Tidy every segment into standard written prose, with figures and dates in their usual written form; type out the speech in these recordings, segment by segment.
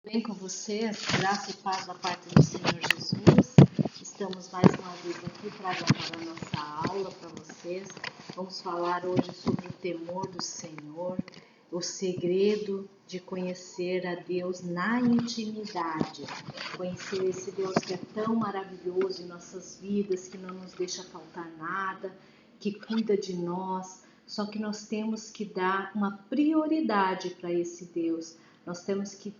Bem com vocês, graça e paz da parte do Senhor Jesus. Estamos mais uma vez aqui para gravar a nossa aula para vocês. Vamos falar hoje sobre o temor do Senhor, o segredo de conhecer a Deus na intimidade. Conhecer esse Deus que é tão maravilhoso em nossas vidas, que não nos deixa faltar nada, que cuida de nós. Só que nós temos que dar uma prioridade para esse Deus. Nós temos que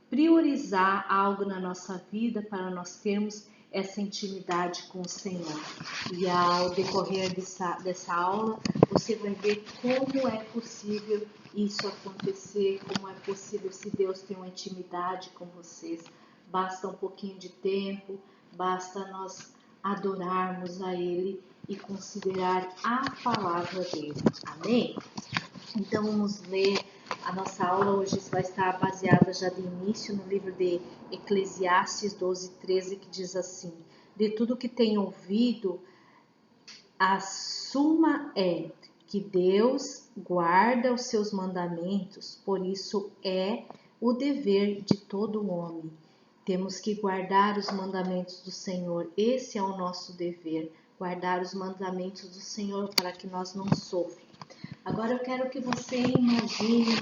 priorizar algo na nossa vida para nós termos essa intimidade com o Senhor. E ao decorrer dessa aula, você vai ver como é possível isso acontecer, como é possível se Deus tem uma intimidade com vocês. Basta um pouquinho de tempo, basta nós adorarmos a Ele e considerar a palavra dele. Amém? Então vamos ler. A nossa aula hoje vai estar baseada já de início no livro de Eclesiastes 12:13, que diz assim: de tudo que tenho ouvido, a suma é que Deus guarda os seus mandamentos, por isso é o dever de todo homem. Temos que guardar os mandamentos do Senhor, esse é o nosso dever, guardar os mandamentos do Senhor para que nós não soframos. Agora eu quero que você imagine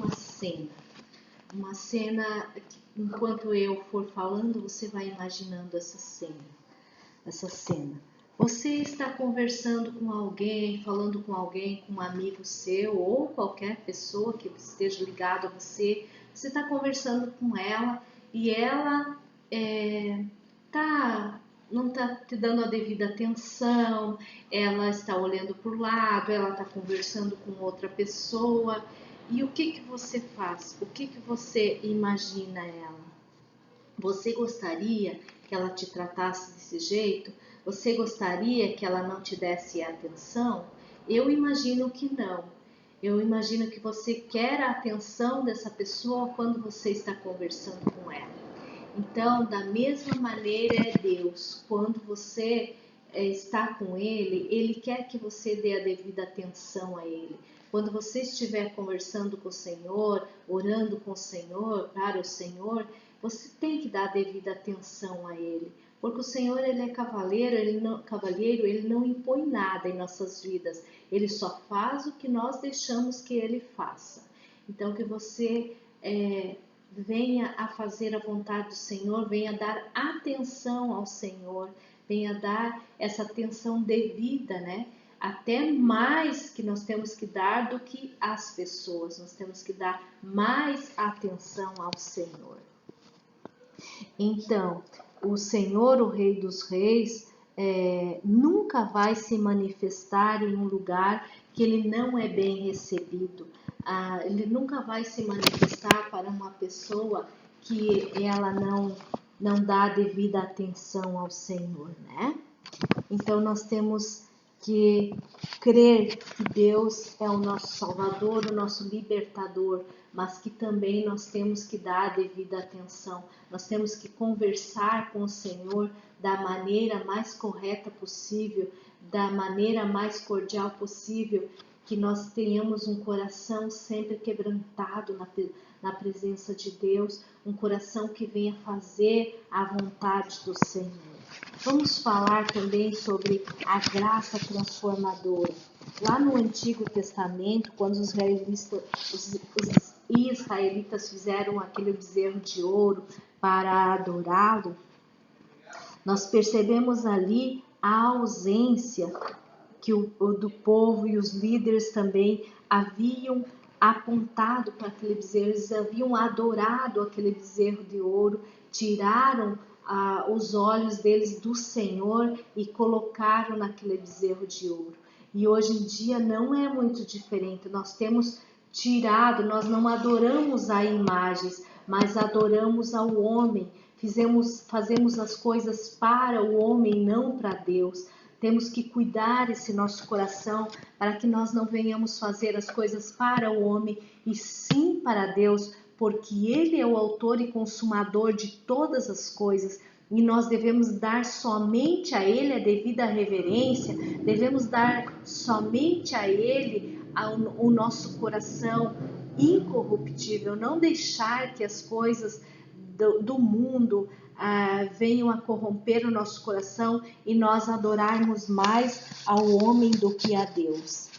uma cena, enquanto eu for falando, você vai imaginando essa cena. Você está conversando com alguém, falando com alguém, com um amigo seu ou qualquer pessoa que esteja ligada a você. Você está conversando com ela e ela não está te dando a devida atenção, ela está olhando para o lado, ela está conversando com outra pessoa. E o que você faz? O que você imagina ela? Você gostaria que ela te tratasse desse jeito? Você gostaria que ela não te desse atenção? Eu imagino que não. Eu imagino que você quer a atenção dessa pessoa quando você está conversando com ela. Então, da mesma maneira é Deus. Quando você está com Ele, Ele quer que você dê a devida atenção a Ele. Quando você estiver conversando com o Senhor, orando com o Senhor, para o Senhor, você tem que dar a devida atenção a Ele. Porque o Senhor, Ele é cavalheiro, Ele não impõe nada em nossas vidas. Ele só faz o que nós deixamos que Ele faça. Então, que você venha a fazer a vontade do Senhor, venha dar atenção ao Senhor, venha dar essa atenção devida, né? Até mais que nós temos que dar do que as pessoas, nós temos que dar mais atenção ao Senhor. Então, o Senhor, o Rei dos Reis, nunca vai se manifestar em um lugar que ele não é bem recebido. Ele nunca vai se manifestar para uma pessoa que ela não dá devida atenção ao Senhor, né? Então nós temos que crer que Deus é o nosso Salvador, o nosso libertador, mas que também nós temos que dar a devida atenção. Nós temos que conversar com o Senhor da maneira mais correta possível, da maneira mais cordial possível, que nós tenhamos um coração sempre quebrantado na presença de Deus, um coração que venha fazer a vontade do Senhor. Vamos falar também sobre a graça transformadora. Lá no Antigo Testamento, quando os israelitas fizeram aquele bezerro de ouro para adorá-lo, nós percebemos ali a ausência que do povo, e os líderes também haviam apontado para aquele bezerro, eles haviam adorado aquele bezerro de ouro, tiraram os olhos deles do Senhor e colocaram naquele bezerro de ouro. E hoje em dia não é muito diferente, nós temos tirado, nós não adoramos a imagens, mas adoramos ao homem, fazemos as coisas para o homem, não para Deus. Temos que cuidar esse nosso coração para que nós não venhamos fazer as coisas para o homem e sim para Deus, porque Ele é o autor e consumador de todas as coisas e nós devemos dar somente a Ele a devida reverência, devemos dar somente a Ele o nosso coração, incorruptível, não deixar que as coisas do mundo venham a corromper o nosso coração e nós adorarmos mais ao homem do que a Deus.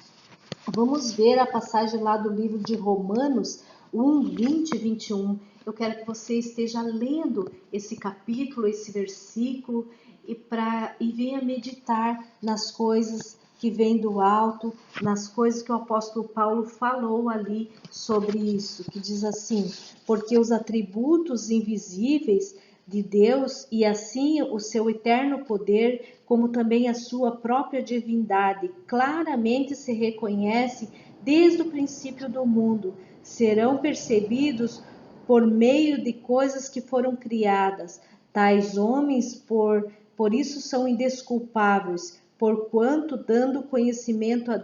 Vamos ver a passagem lá do livro de Romanos 1, 20 e 21. Eu quero que você esteja lendo esse capítulo, esse versículo, e venha meditar nas coisas que vêm do alto, nas coisas que o apóstolo Paulo falou ali sobre isso, que diz assim: porque os atributos invisíveis de Deus e assim o seu eterno poder, como também a sua própria divindade, claramente se reconhece desde o princípio do mundo, serão percebidos por meio de coisas que foram criadas. Tais homens, por isso são indesculpáveis, porquanto, tendo conhecimento de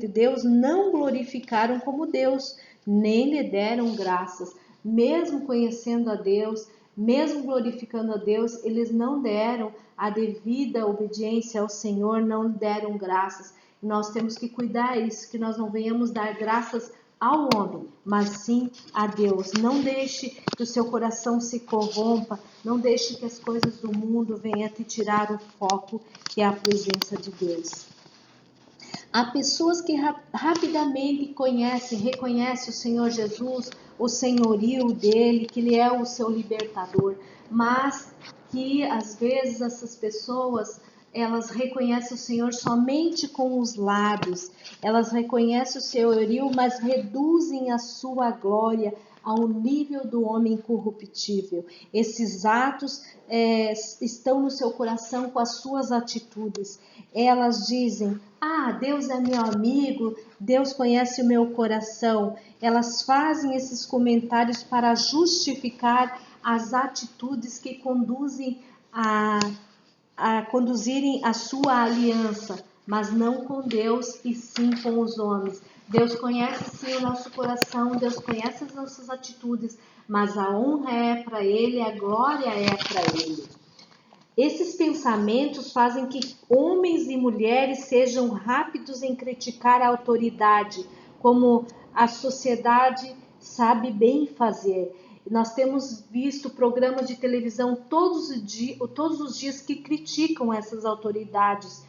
Deus, não glorificaram como Deus, nem lhe deram graças. Mesmo conhecendo a Deus, mesmo glorificando a Deus, eles não deram a devida obediência ao Senhor, não deram graças. Nós temos que cuidar isso, que nós não venhamos dar graças ao homem, mas sim a Deus. Não deixe que o seu coração se corrompa, não deixe que as coisas do mundo venham te tirar o foco, que é a presença de Deus. Há pessoas que rapidamente reconhecem o Senhor Jesus, o senhorio dele, que ele é o seu libertador, mas que às vezes essas pessoas, elas reconhecem o Senhor somente com os lábios, elas reconhecem o senhorio, mas reduzem a sua glória ao nível do homem corruptível. Esses atos estão no seu coração com as suas atitudes. Elas dizem: Deus é meu amigo, Deus conhece o meu coração. Elas fazem esses comentários para justificar as atitudes que conduzem a conduzirem a sua aliança, mas não com Deus e sim com os homens. Deus conhece sim o nosso coração, Deus conhece as nossas atitudes, mas a honra é para Ele, a glória é para Ele. Esses pensamentos fazem que homens e mulheres sejam rápidos em criticar a autoridade, como a sociedade sabe bem fazer. Nós temos visto programas de televisão todos os dias que criticam essas autoridades,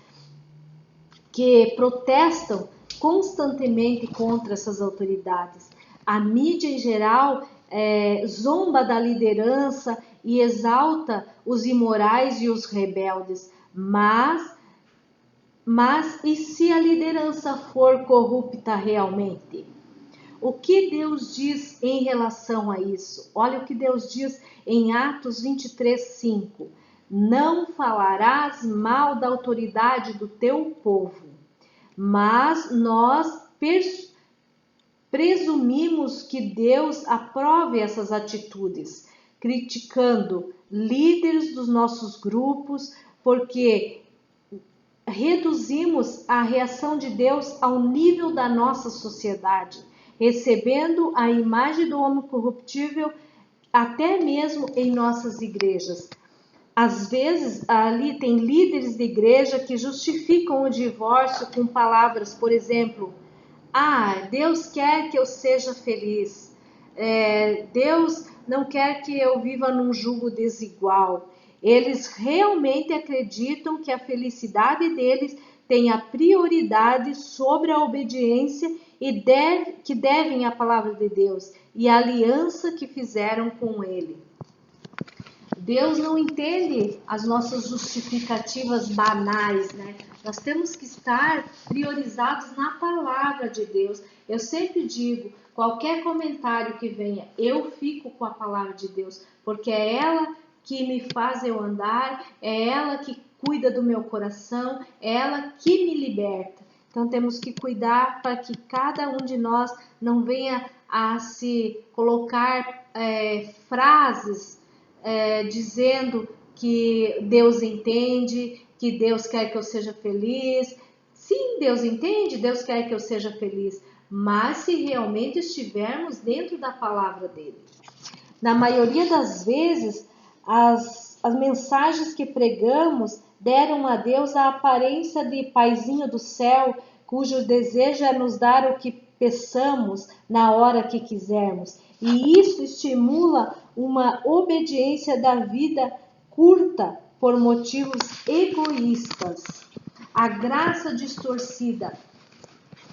que protestam constantemente contra essas autoridades. A mídia em geral zomba da liderança e exalta os imorais e os rebeldes, mas e se a liderança for corrupta realmente? O que Deus diz em relação a isso? Olha o que Deus diz em Atos 23:5. Não falarás mal da autoridade do teu povo, mas nós presumimos que Deus aprove essas atitudes, criticando líderes dos nossos grupos, porque reduzimos a reação de Deus ao nível da nossa sociedade, recebendo a imagem do homem corruptível até mesmo em nossas igrejas. Às vezes, ali tem líderes de igreja que justificam o divórcio com palavras, por exemplo: Deus quer que eu seja feliz. Deus não quer que eu viva num jugo desigual. Eles realmente acreditam que a felicidade deles tem a prioridade sobre a obediência e que devem à palavra de Deus e a aliança que fizeram com Ele. Deus não entende as nossas justificativas banais, né? Nós temos que estar priorizados na palavra de Deus. Eu sempre digo, qualquer comentário que venha, eu fico com a palavra de Deus, porque é ela que me faz eu andar, é ela que cuida do meu coração, é ela que me liberta. Então temos que cuidar para que cada um de nós não venha a se colocar frases dizendo que Deus entende, que Deus quer que eu seja feliz. Sim, Deus entende, Deus quer que eu seja feliz, mas se realmente estivermos dentro da palavra dele. Na maioria das vezes, as mensagens que pregamos deram a Deus a aparência de paizinho do céu, cujo desejo é nos dar o que peçamos na hora que quisermos. E isso estimula uma obediência da vida curta por motivos egoístas. A graça distorcida.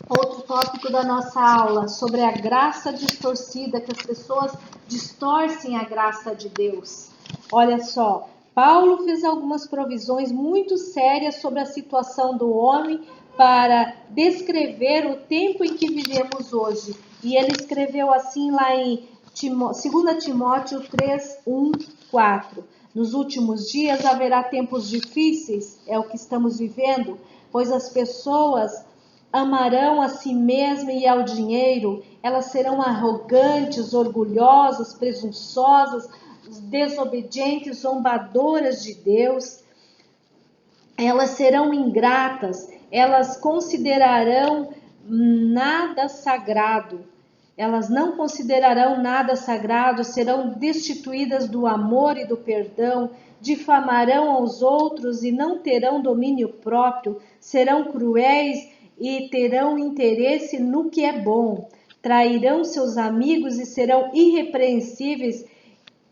Outro tópico da nossa aula sobre a graça distorcida, que as pessoas distorcem a graça de Deus. Olha só, Paulo fez algumas provisões muito sérias sobre a situação do homem para descrever o tempo em que vivemos hoje. E ele escreveu assim lá em 2 Timóteo 3, 1, 4. Nos últimos dias haverá tempos difíceis, é o que estamos vivendo, pois as pessoas amarão a si mesmas e ao dinheiro, elas serão arrogantes, orgulhosas, presunçosas, desobedientes, zombadoras de Deus. Elas serão ingratas, elas considerarão nada sagrado. Elas não considerarão nada sagrado, serão destituídas do amor e do perdão, difamarão aos outros e não terão domínio próprio, serão cruéis e terão interesse no que é bom, trairão seus amigos e serão irrepreensíveis,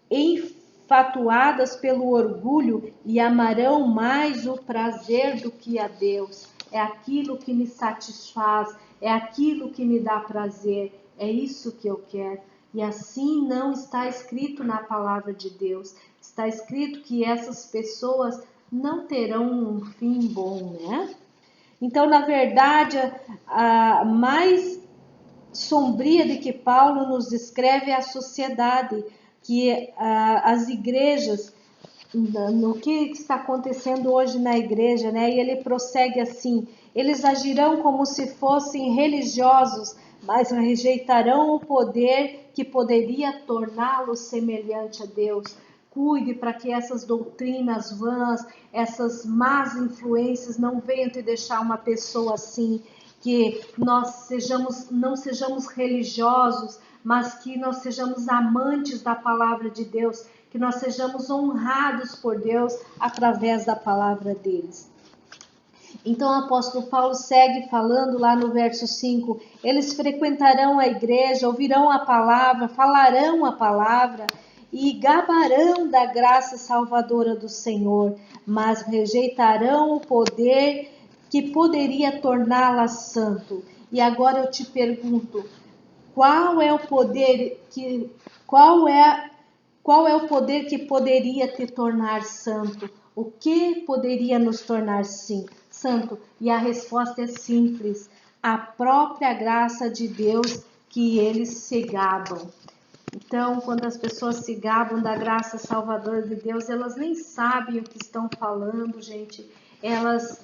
enfatuadas pelo orgulho e amarão mais o prazer do que a Deus. É aquilo que me satisfaz, é aquilo que me dá prazer, é isso que eu quero. E assim não está escrito na palavra de Deus. Está escrito que essas pessoas não terão um fim bom, né? Então, na verdade, a mais sombria de que Paulo nos descreve é a sociedade, que as igrejas, no que está acontecendo hoje na igreja, né? E ele prossegue assim: eles agirão como se fossem religiosos, mas rejeitarão o poder que poderia torná-los semelhante a Deus. Cuide para que essas doutrinas vãs, essas más influências não venham te deixar uma pessoa assim, que nós não sejamos religiosos, mas que nós sejamos amantes da palavra de Deus, que nós sejamos honrados por Deus através da palavra deles. Então o apóstolo Paulo segue falando lá no verso 5, eles frequentarão a igreja, ouvirão a palavra, falarão a palavra e gabarão da graça salvadora do Senhor, mas rejeitarão o poder que poderia torná-la santo. E agora eu te pergunto, qual é o poder que poderia te tornar santo? O que poderia nos tornar santo? E a resposta é simples: a própria graça de Deus que eles se gabam. Então, quando as pessoas se gabam da graça salvadora de Deus, elas nem sabem o que estão falando, gente. Elas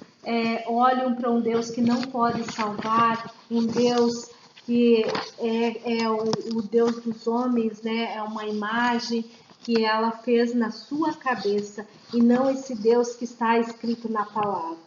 olham para um Deus que não pode salvar, um Deus que é o Deus dos homens, né? É uma imagem que ela fez na sua cabeça e não esse Deus que está escrito na palavra.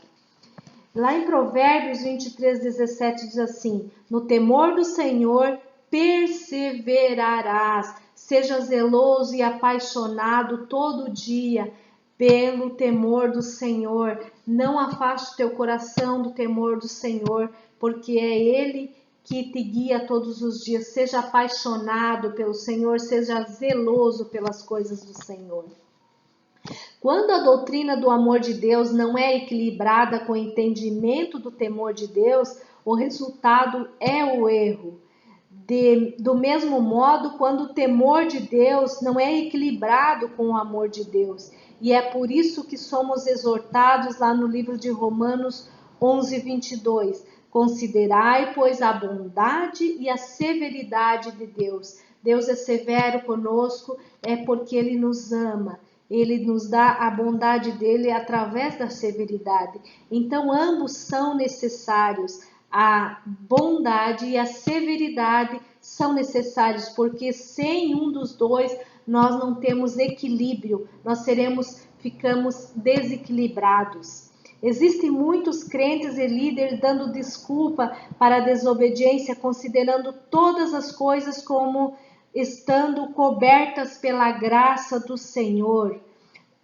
Lá em Provérbios 23:17 diz assim: no temor do Senhor perseverarás, seja zeloso e apaixonado todo dia pelo temor do Senhor. Não afaste teu coração do temor do Senhor, porque é Ele que te guia todos os dias. Seja apaixonado pelo Senhor, seja zeloso pelas coisas do Senhor. Quando a doutrina do amor de Deus não é equilibrada com o entendimento do temor de Deus, o resultado é o erro. Do mesmo modo, quando o temor de Deus não é equilibrado com o amor de Deus. E é por isso que somos exortados lá no livro de Romanos 11:22. Considerai, pois, a bondade e a severidade de Deus. Deus é severo conosco, é porque Ele nos ama. Ele nos dá a bondade dele através da severidade. Então, ambos são necessários. A bondade e a severidade são necessários, porque sem um dos dois nós não temos equilíbrio, nós ficamos desequilibrados. Existem muitos crentes e líderes dando desculpa para a desobediência, considerando todas as coisas como estando cobertas pela graça do Senhor.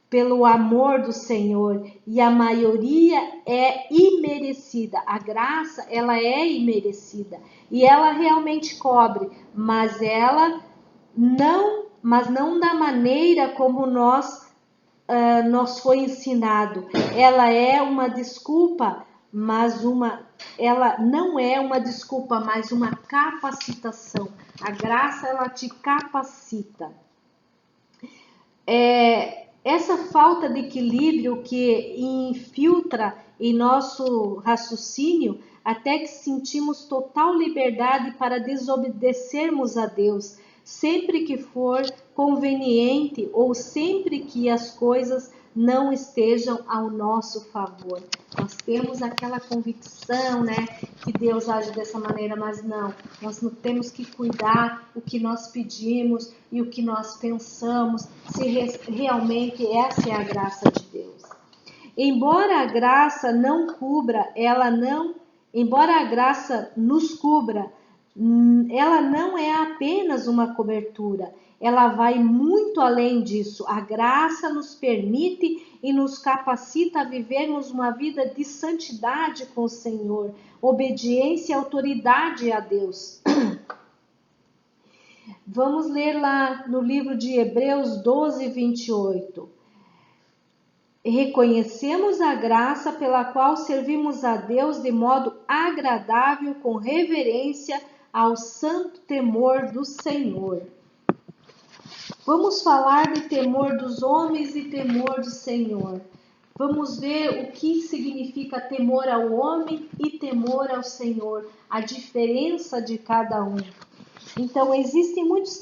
pelo amor do Senhor, e a maioria é imerecida. A graça, ela é imerecida e ela realmente cobre, mas não da maneira como nos foi ensinado. Ela é uma desculpa, ela não é uma desculpa, mas uma capacitação. A graça, ela te capacita. Essa falta de equilíbrio que infiltra em nosso raciocínio até que sentimos total liberdade para desobedecermos a Deus, sempre que for conveniente ou sempre que as coisas não estejam ao nosso favor. Nós temos aquela convicção, né, que Deus age dessa maneira, mas não. Nós não temos que cuidar o que nós pedimos e o que nós pensamos, se realmente essa é a graça de Deus. Embora a graça nos cubra, ela não é apenas uma cobertura, ela vai muito além disso. A graça nos permite e nos capacita a vivermos uma vida de santidade com o Senhor, obediência e autoridade a Deus. Vamos ler lá no livro de Hebreus 12, 28. Reconhecemos a graça pela qual servimos a Deus de modo agradável, com reverência ao santo temor do Senhor. Vamos falar de temor dos homens e temor do Senhor. Vamos ver o que significa temor ao homem e temor ao Senhor, a diferença de cada um. Então, existem muitos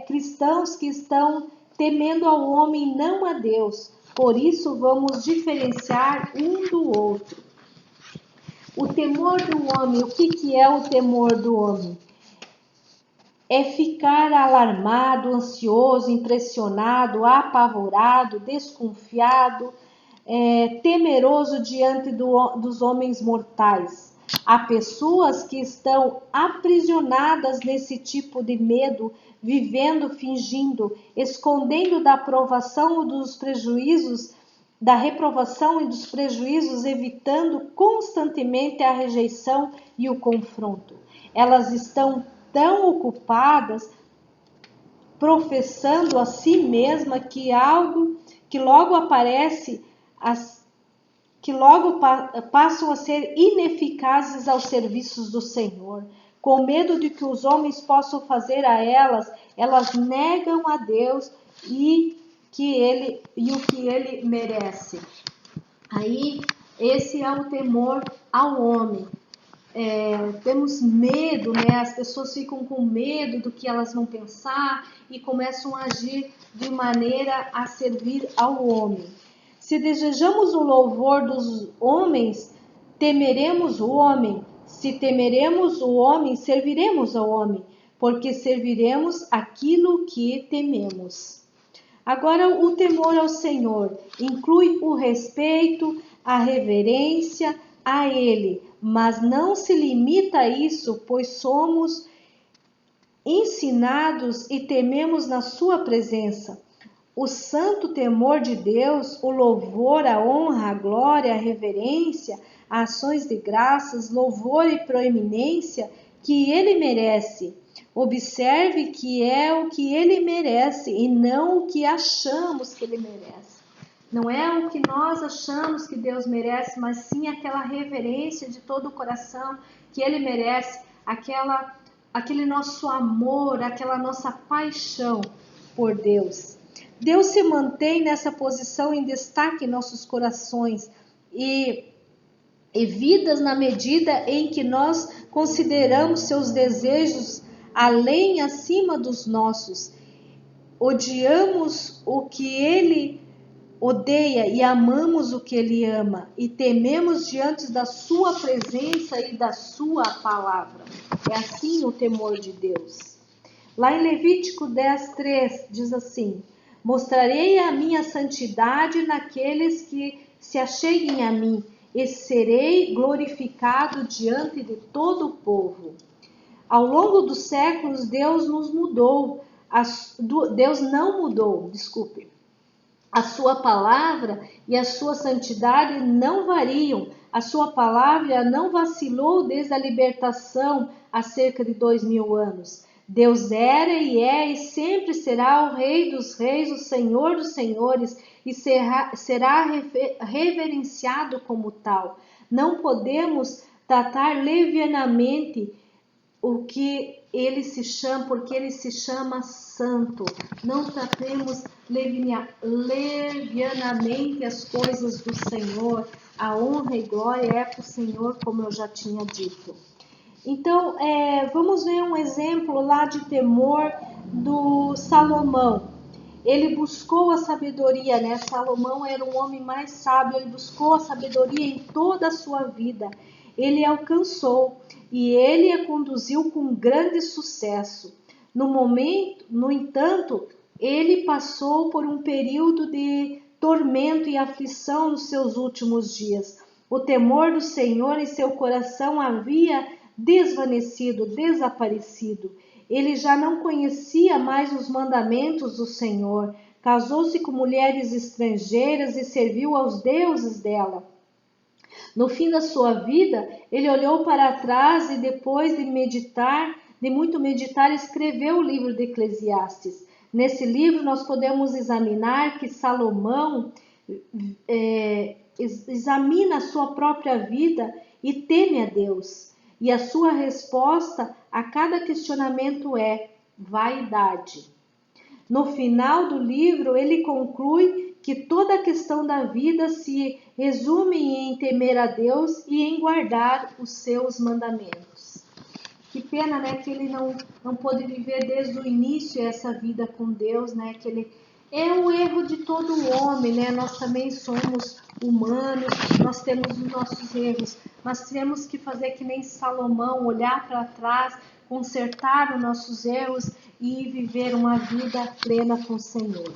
cristãos que estão temendo ao homem e não a Deus. Por isso, vamos diferenciar um do outro. O temor do homem, o que é o temor do homem? É ficar alarmado, ansioso, impressionado, apavorado, desconfiado, temeroso diante dos homens mortais. Há pessoas que estão aprisionadas nesse tipo de medo, vivendo, fingindo, escondendo da aprovação dos prejuízos, da reprovação e dos prejuízos, evitando constantemente a rejeição e o confronto. Elas estão tão ocupadas professando a si mesma que algo que logo aparece, que logo passam a ser ineficazes aos serviços do Senhor. Com medo de que os homens possam fazer a elas negam a Deus e o que ele merece. Aí, esse é o temor ao homem. Temos medo, né? As pessoas ficam com medo do que elas vão pensar e começam a agir de maneira a servir ao homem. Se desejamos o louvor dos homens, temeremos o homem. Se temeremos o homem, serviremos ao homem, porque serviremos aquilo que tememos. Agora, o temor ao Senhor inclui o respeito, a reverência a Ele, mas não se limita a isso, pois somos ensinados e tememos na sua presença. O santo temor de Deus, o louvor, a honra, a glória, a reverência, ações de graças, louvor e proeminência que Ele merece. Observe que é o que Ele merece e não o que achamos que Ele merece. Não é o que nós achamos que Deus merece, mas sim aquela reverência de todo o coração que Ele merece, aquele nosso amor, aquela nossa paixão por Deus. Deus se mantém nessa posição em destaque em nossos corações e vidas na medida em que nós consideramos seus desejos além e acima dos nossos. Odiamos o que Ele odeia e amamos o que Ele ama e tememos diante da sua presença e da sua palavra. É assim o temor de Deus. Lá em Levítico 10:3 diz assim: mostrarei a minha santidade naqueles que se acheguem a mim e serei glorificado diante de todo o povo. Ao longo dos séculos, Deus não mudou, desculpe. A sua palavra e a sua santidade não variam. A sua palavra não vacilou desde a libertação há cerca de 2000 anos. Deus era e é e sempre será o Rei dos Reis, o Senhor dos Senhores, e será reverenciado como tal. Não podemos tratar levianamente o que ele se chama, porque ele se chama santo. Não tratemos levianamente as coisas do Senhor. A honra e glória é para o Senhor, como eu já tinha dito. Então, vamos ver um exemplo lá de temor do Salomão. Ele buscou a sabedoria, né? Salomão era um homem mais sábio, ele buscou a sabedoria em toda a sua vida. Ele alcançou e ele a conduziu com grande sucesso. No entanto, ele passou por um período de tormento e aflição nos seus últimos dias. O temor do Senhor em seu coração havia desvanecido, desaparecido. Ele já não conhecia mais os mandamentos do Senhor. Casou-se com mulheres estrangeiras e serviu aos deuses dela. No fim da sua vida, ele olhou para trás e depois de muito meditar, escreveu o livro de Eclesiastes. Nesse livro nós podemos examinar que Salomão examina a sua própria vida e teme a Deus. E a sua resposta a cada questionamento é vaidade. No final do livro, ele conclui que toda a questão da vida se resume em temer a Deus e em guardar os seus mandamentos. Que pena, né, que ele não pôde viver desde o início essa vida com Deus, né, que ele é o erro de todo homem, né, nós também somos humanos, nós temos os nossos erros, mas temos que fazer que nem Salomão, olhar para trás, consertar os nossos erros e viver uma vida plena com o Senhor.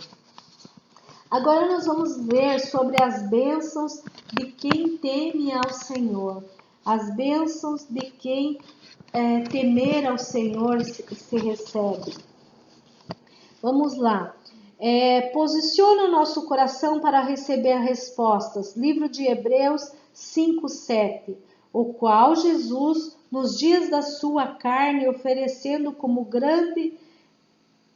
Agora nós vamos ver sobre as bênçãos de quem teme ao Senhor. As bênçãos de quem temer ao Senhor se recebe. Vamos lá. Posiciona o nosso coração para receber respostas. Livro de Hebreus 5:7. O qual Jesus, nos dias da sua carne, oferecendo como grande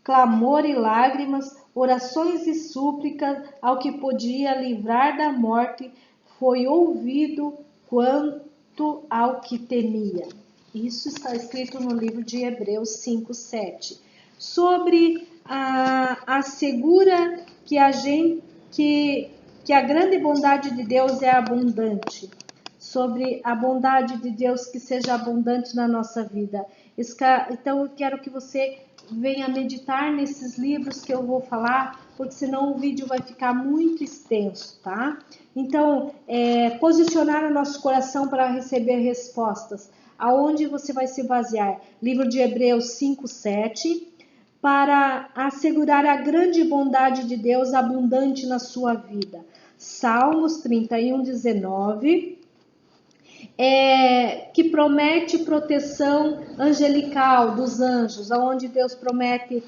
clamor e lágrimas, orações e súplicas ao que podia livrar da morte, foi ouvido quanto ao que temia. Isso está escrito no livro de Hebreus 5:7. Sobre assegura que a grande bondade de Deus é abundante. Sobre a bondade de Deus que seja abundante na nossa vida. Então eu quero que você venha meditar nesses livros que eu vou falar, porque senão o vídeo vai ficar muito extenso, tá? Então, posicionar o nosso coração para receber respostas. Aonde você vai se basear? Livro de Hebreus 5:7, para assegurar a grande bondade de Deus abundante na sua vida. Salmos 31:19, que promete proteção angelical dos anjos, aonde Deus promete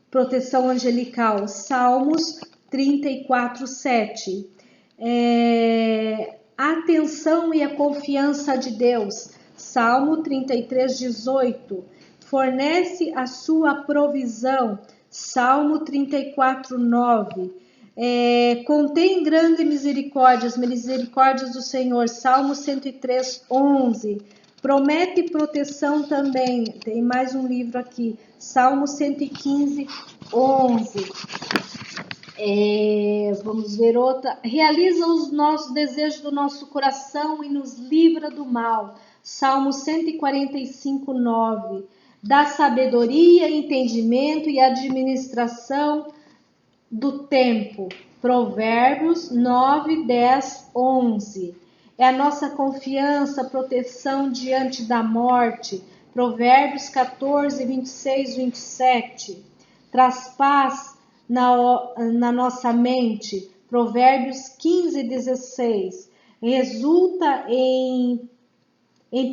proteção angelical. Salmos 34:7. Atenção e a confiança de Deus. Salmo 33:18. Fornece a sua provisão. Salmo 34:9. Contém grande misericórdia, as misericórdias do Senhor. Salmo 103:11. Promete proteção também. Tem mais um livro aqui. Salmo 115:11. Vamos ver outra. Realiza os nossos desejos do nosso coração e nos livra do mal. Salmo 145:9. Dá sabedoria, entendimento e administração do tempo. Provérbios 9, 10, 11. É a nossa confiança, proteção diante da morte. Provérbios 14, 26, 27. Traz paz na nossa mente. Provérbios 15, 16. Resulta em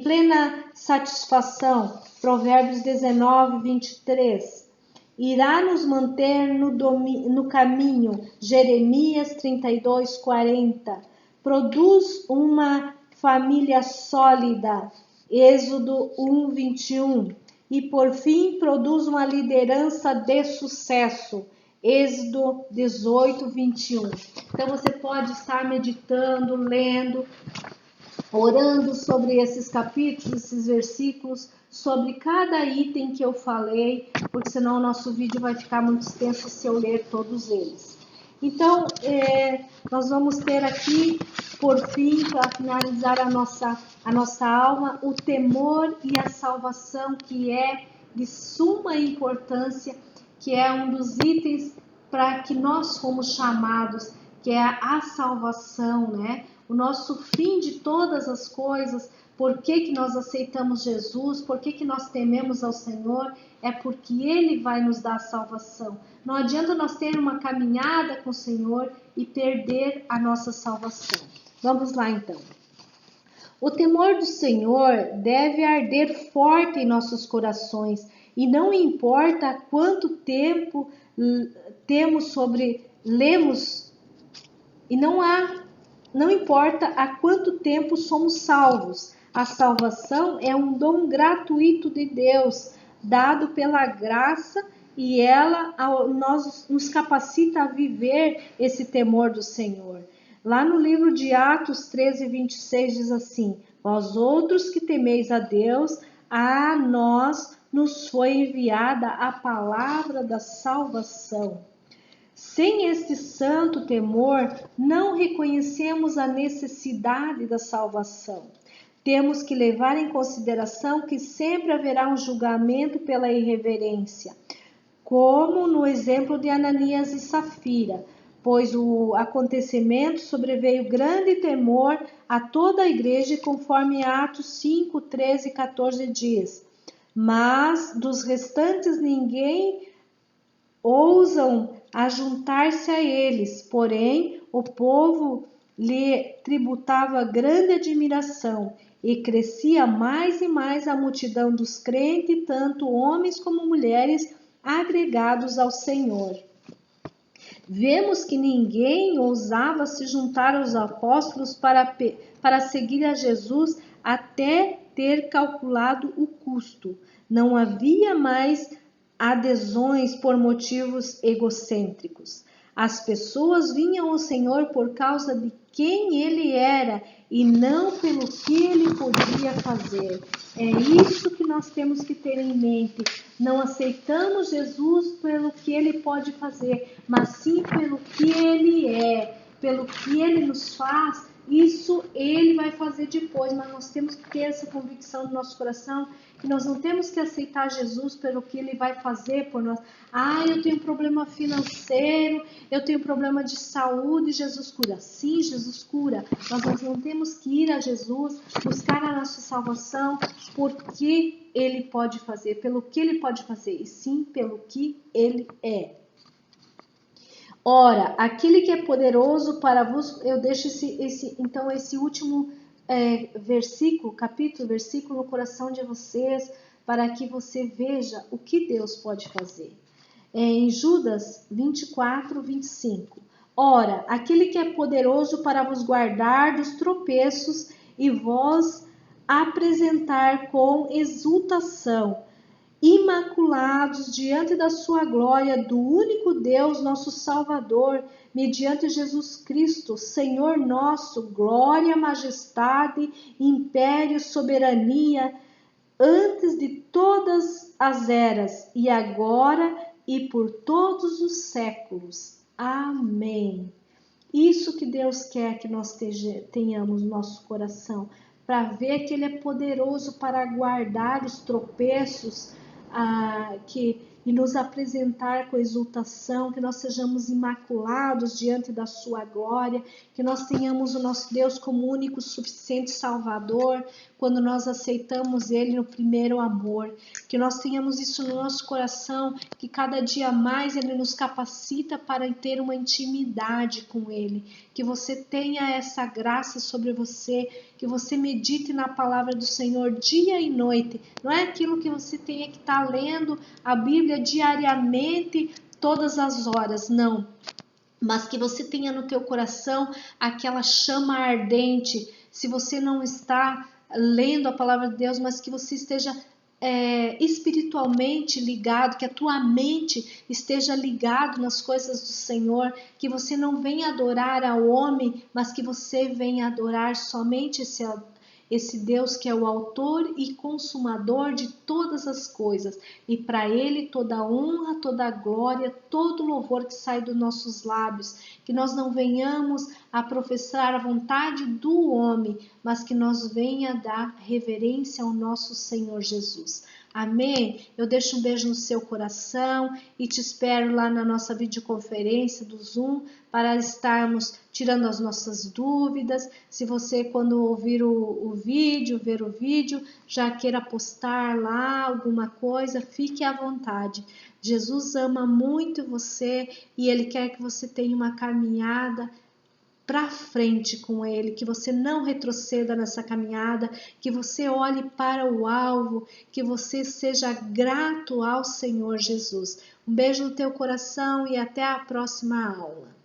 plena satisfação. Provérbios 19, 23. irá nos manter no caminho. Jeremias 32:40. Produz uma família sólida. Êxodo 1:21. E por fim, produz uma liderança de sucesso. Êxodo 18:21. Então você pode estar meditando, lendo, orando sobre esses capítulos, esses versículos, sobre cada item que eu falei, porque senão o nosso vídeo vai ficar muito extenso se eu ler todos eles. Então, nós vamos ter aqui, por fim, para finalizar a nossa alma, o temor e a salvação, que é de suma importância, que é um dos itens para que nós fomos chamados, que é a salvação, né? O nosso fim de todas as coisas. Por que nós aceitamos Jesus? Por que nós tememos ao Senhor? É porque Ele vai nos dar salvação. Não adianta nós ter uma caminhada com o Senhor e perder a nossa salvação. Vamos lá então. O temor do Senhor deve arder forte em nossos corações, e não importa quanto tempo lemos, e não importa há quanto tempo somos salvos. A salvação é um dom gratuito de Deus, dado pela graça, e ela nos capacita a viver esse temor do Senhor. Lá no livro de Atos 13:26 diz assim: vós outros que temeis a Deus, a nós nos foi enviada a palavra da salvação. Sem este santo temor, não reconhecemos a necessidade da salvação. Temos que levar em consideração que sempre haverá um julgamento pela irreverência, como no exemplo de Ananias e Safira, pois o acontecimento sobreveio grande temor a toda a igreja, conforme Atos 5, 13 e 14 diz. Mas dos restantes ninguém ousam ajuntar-se a eles, porém o povo lhe tributava grande admiração, e crescia mais e mais a multidão dos crentes, tanto homens como mulheres, agregados ao Senhor. Vemos que ninguém ousava se juntar aos apóstolos para seguir a Jesus até ter calculado o custo. Não havia mais adesões por motivos egocêntricos. As pessoas vinham ao Senhor por causa de quem Ele era e não pelo que Ele podia fazer. É isso que nós temos que ter em mente. Não aceitamos Jesus pelo que Ele pode fazer, mas sim pelo que Ele é, pelo que Ele nos faz. Isso Ele vai fazer depois, mas nós temos que ter essa convicção no nosso coração, que nós não temos que aceitar Jesus pelo que Ele vai fazer por nós. Eu tenho problema financeiro, eu tenho problema de saúde, Jesus cura. Sim, Jesus cura, mas nós não temos que ir a Jesus, buscar a nossa salvação, porque Ele pode fazer, pelo que Ele pode fazer, e sim pelo que Ele é. Ora, aquele que é poderoso para vos... Eu deixo esse último versículo no coração de vocês, para que você veja o que Deus pode fazer. Em Judas 24:25. Ora, aquele que é poderoso para vos guardar dos tropeços e vos apresentar com exultação, imaculados diante da sua glória, do único Deus, nosso Salvador, mediante Jesus Cristo, Senhor nosso, glória, majestade, império, soberania, antes de todas as eras, e agora e por todos os séculos. Amém. Isso que Deus quer que nós tenhamos no nosso coração, para ver que Ele é poderoso para guardar os tropeços, e nos apresentar com exultação, que nós sejamos imaculados diante da sua glória, que nós tenhamos o nosso Deus como único, suficiente Salvador, quando nós aceitamos Ele no primeiro amor, que nós tenhamos isso no nosso coração, que cada dia mais Ele nos capacita para ter uma intimidade com Ele, que você tenha essa graça sobre você, que você medite na palavra do Senhor dia e noite. Não é aquilo que você tenha que estar lendo a Bíblia Bíblia diariamente, todas as horas, não. Mas que você tenha no teu coração aquela chama ardente. Se você não está lendo a palavra de Deus, mas que você esteja espiritualmente ligado, que a tua mente esteja ligado nas coisas do Senhor, que você não venha adorar ao homem, mas que você venha adorar somente esse Deus que é o autor e consumador de todas as coisas, e para Ele toda a honra, toda a glória, todo o louvor que sai dos nossos lábios, que nós não venhamos a professar a vontade do homem, mas que nós venha dar reverência ao nosso Senhor Jesus. Amém? Eu deixo um beijo no seu coração e te espero lá na nossa videoconferência do Zoom para estarmos tirando as nossas dúvidas. Se você, quando ouvir ver o vídeo, já queira postar lá alguma coisa, fique à vontade. Jesus ama muito você e Ele quer que você tenha uma caminhada para frente com Ele, que você não retroceda nessa caminhada, que você olhe para o alvo, que você seja grato ao Senhor Jesus. Um beijo no teu coração e até a próxima aula.